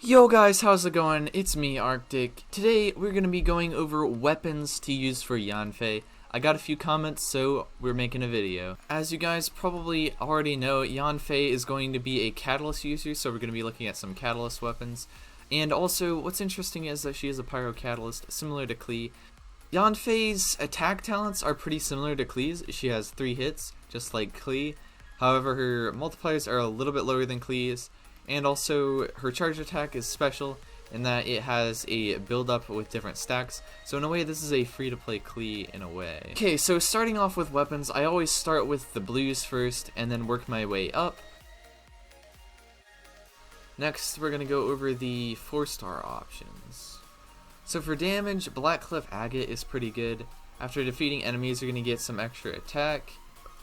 Yo guys, how's it going? It's me, Arctic. Today we're going to be going over weapons to use for YanFei. I got a few comments, so we're making a video. As you guys probably already know, YanFei is going to be a catalyst user, so we're going to be looking at some catalyst weapons. And also, what's interesting is that she is a pyro catalyst, similar to Klee. YanFei's attack talents are pretty similar to Klee's. She has 3 hits, just like Klee. However, her multipliers are a little bit lower than Klee's. And also, her charge attack is special in that it has a build up with different stacks. So in a way, this is a free to play Klee in a way. Okay, so starting off with weapons, I always start with the blues first and then work my way up. Next, we're going to go over the 4-star options. So for damage, Blackcliff Agate is pretty good. After defeating enemies, you're going to get some extra attack.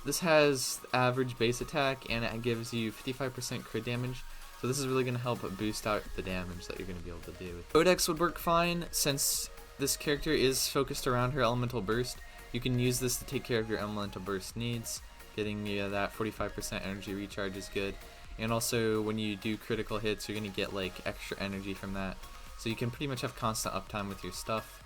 This has average base attack and it gives you 55% crit damage. So this is really going to help boost out the damage that you're going to be able to do. Codex would work fine since this character is focused around her elemental burst. You can use this to take care of your elemental burst needs. Getting that 45% energy recharge is good. And also when you do critical hits, you're going to get like extra energy from that. So you can pretty much have constant uptime with your stuff.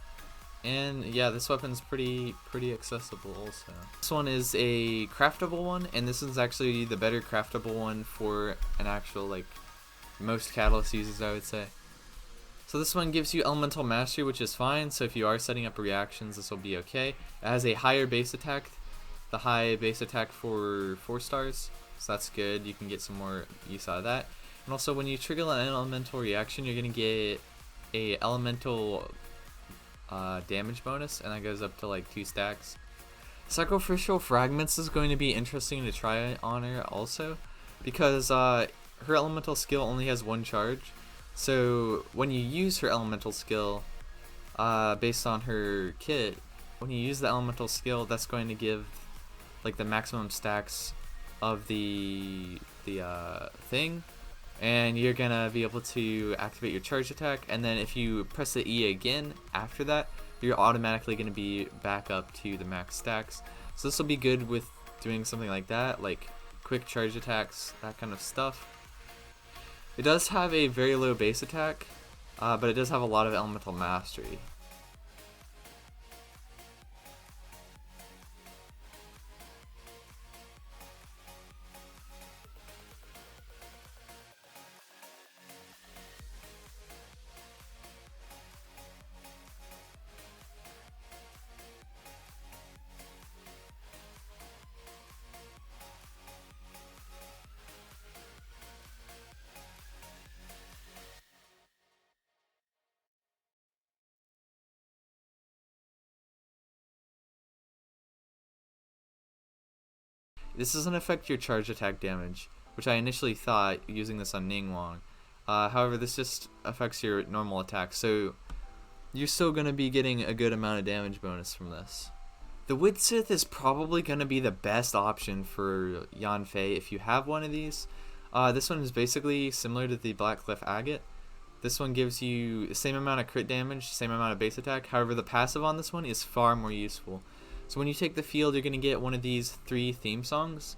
And yeah, this weapon's pretty accessible also. This one is a craftable one, and this is actually the better craftable one for an actual, like, most catalyst users, I would say. So this one gives you elemental mastery, which is fine, so if you are setting up reactions, this will be okay. It has a higher base attack, the high base attack for 4 stars, so that's good. You can get some more use out of that. And also when you trigger an elemental reaction, you're going to get a elemental damage bonus, and that goes up to like 2 stacks. Sacrificial Fragments is going to be interesting to try on her also, because her elemental skill only has 1 charge. So when you use her elemental skill, based on her kit, when you use the elemental skill, that's going to give like the maximum stacks of the thing. And you're gonna be able to activate your charge attack, and then if you press the E again after that, you're automatically gonna be back up to the max stacks. So this will be good with doing something like that, like quick charge attacks, that kind of stuff. It does have a very low base attack, but it does have a lot of elemental mastery. This doesn't affect your charge attack damage, which I initially thought using this on Ningguang. However, this just affects your normal attack, so you're still going to be getting a good amount of damage bonus from this. The Widsith is probably going to be the best option for YanFei if you have one of these. This one is basically similar to the Blackcliff Agate. This one gives you the same amount of crit damage, same amount of base attack. However, the passive on this one is far more useful. So when you take the field, you're going to get one of these 3 theme songs.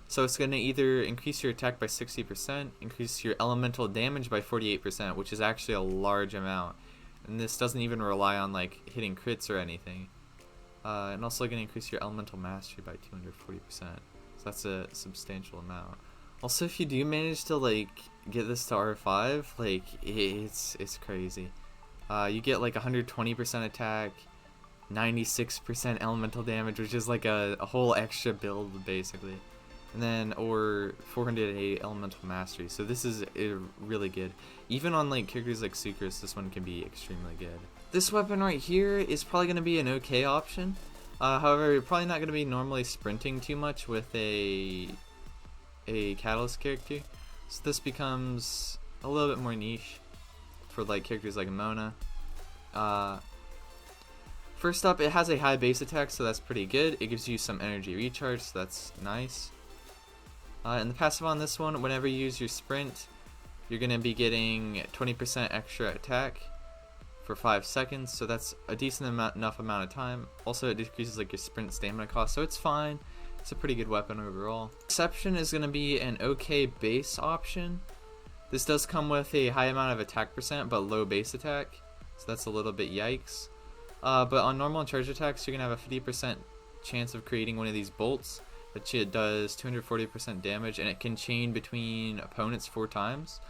So it's going to either increase your attack by 60%, increase your elemental damage by 48%, which is actually a large amount. And this doesn't even rely on like hitting crits or anything. And also going to increase your elemental mastery by 240%. So that's a substantial amount. Also, if you do manage to like get this to R5, like it's crazy. You get like 120% attack, 96% elemental damage, which is like a whole extra build basically, and then or 408 elemental mastery. So this is really good. Even on like characters like Sucrose, this one can be extremely good. This weapon right here is probably going to be an okay option. However, you're probably not going to be normally sprinting too much with a catalyst character, so this becomes a little bit more niche for like characters like Mona. First up, it has a high base attack, so that's pretty good. It gives you some energy recharge, so that's nice. And the passive on this one, whenever you use your sprint, you're going to be getting 20% extra attack for 5 seconds, so that's a decent enough amount of time. Also, it decreases like your sprint stamina cost, so it's fine. It's a pretty good weapon overall. Exception is going to be an okay base option. This does come with a high amount of attack percent, but low base attack, so that's a little bit yikes. But on normal and charge attacks, you're going to have a 50% chance of creating one of these bolts, which it does 240% damage, and it can chain between opponents 4 times.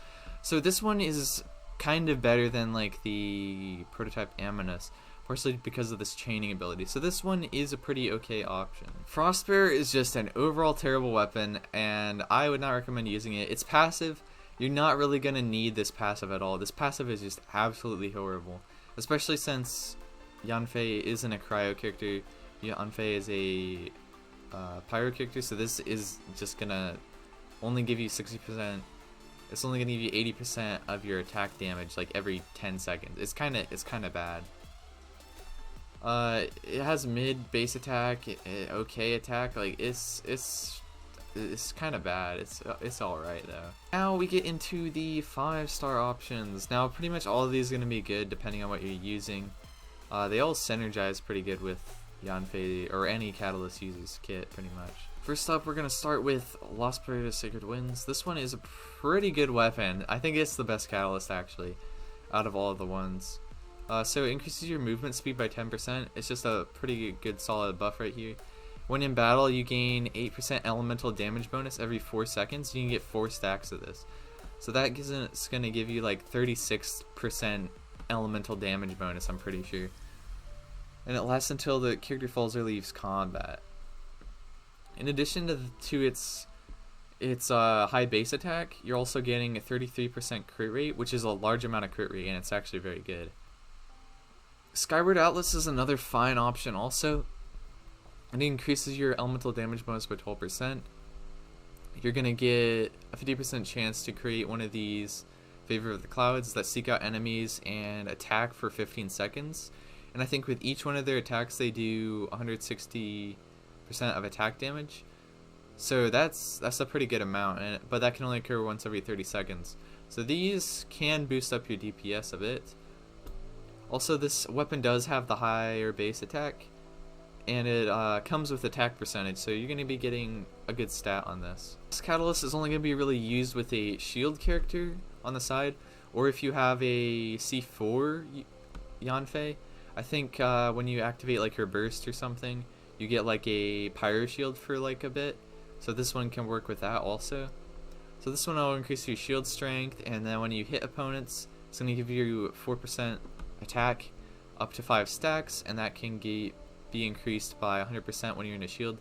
So this one is kind of better than like the prototype Amunis, partially because of this chaining ability. So this one is a pretty okay option. Frostbear is just an overall terrible weapon, and I would not recommend using it. It's passive. You're not really going to need this passive at all. This passive is just absolutely horrible, especially since YanFei isn't a cryo character. YanFei is a pyro character, so this is just gonna only give you 60%. It's only gonna give you 80% of your attack damage like every 10 seconds. It's kind of bad. It has mid base attack, okay attack. Like it's kind of bad. It's all right though. Now we get into the 5-star options. Now pretty much all of these are gonna be good depending on what you're using. They all synergize pretty good with YanFei or any Catalyst user's kit pretty much. First up, we're going to start with Lost Pyro Sacred Winds. This one is a pretty good weapon. I think it's the best Catalyst actually out of all of the ones. So it increases your movement speed by 10%. It's just a pretty good solid buff right here. When in battle, you gain 8% elemental damage bonus every 4 seconds. You can get 4 stacks of this. So that is going to give you like 36% elemental damage bonus, I'm pretty sure. And it lasts until the character falls or leaves combat. In addition to its high base attack, you're also getting a 33% crit rate, which is a large amount of crit rate, and it's actually very good. Skyward Atlas is another fine option also. It increases your elemental damage bonus by 12%. You're going to get a 50% chance to create one of these Favor of the Clouds that seek out enemies and attack for 15 seconds. And I think with each one of their attacks, they do 160% of attack damage. So that's a pretty good amount, but that can only occur once every 30 seconds. So these can boost up your DPS a bit. Also, this weapon does have the higher base attack, and it comes with attack percentage, so you're going to be getting a good stat on this. This Catalyst is only going to be really used with a shield character on the side, or if you have a C4 YanFei. I think when you activate like her burst or something, you get like a pyro shield for like a bit. So this one can work with that also. So this one will increase your shield strength, and then when you hit opponents, it's going to give you 4% attack up to 5 stacks, and that can be increased by 100% when you're in a shield.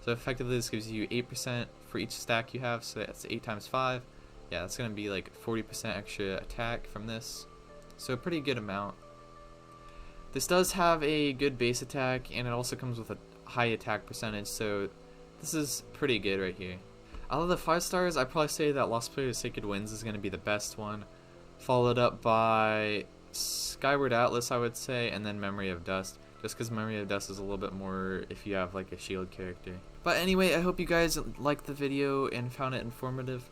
So effectively this gives you 8% for each stack you have, so that's 8 times 5. Yeah, that's going to be like 40% extra attack from this. So a pretty good amount. This does have a good base attack, and it also comes with a high attack percentage, so this is pretty good right here. Out of the 5 stars, I'd probably say that Lost Pyro Sacred Winds is going to be the best one, followed up by Skyward Atlas, I would say, and then Memory of Dust, just because Memory of Dust is a little bit more if you have like a shield character. But anyway, I hope you guys liked the video and found it informative.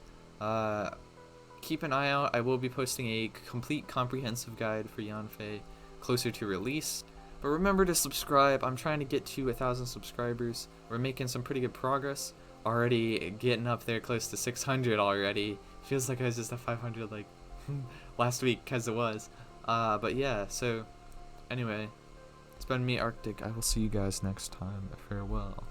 Keep an eye out. I will be posting a complete comprehensive guide for YanFei closer to release. But remember to subscribe. I'm trying to get to 1,000 subscribers. We're making some pretty good progress. Already getting up there close to 600 already. Feels like I was just at 500 like last week, because it was. But yeah, so anyway, it's been me, Arctic. I will see you guys next time. Farewell.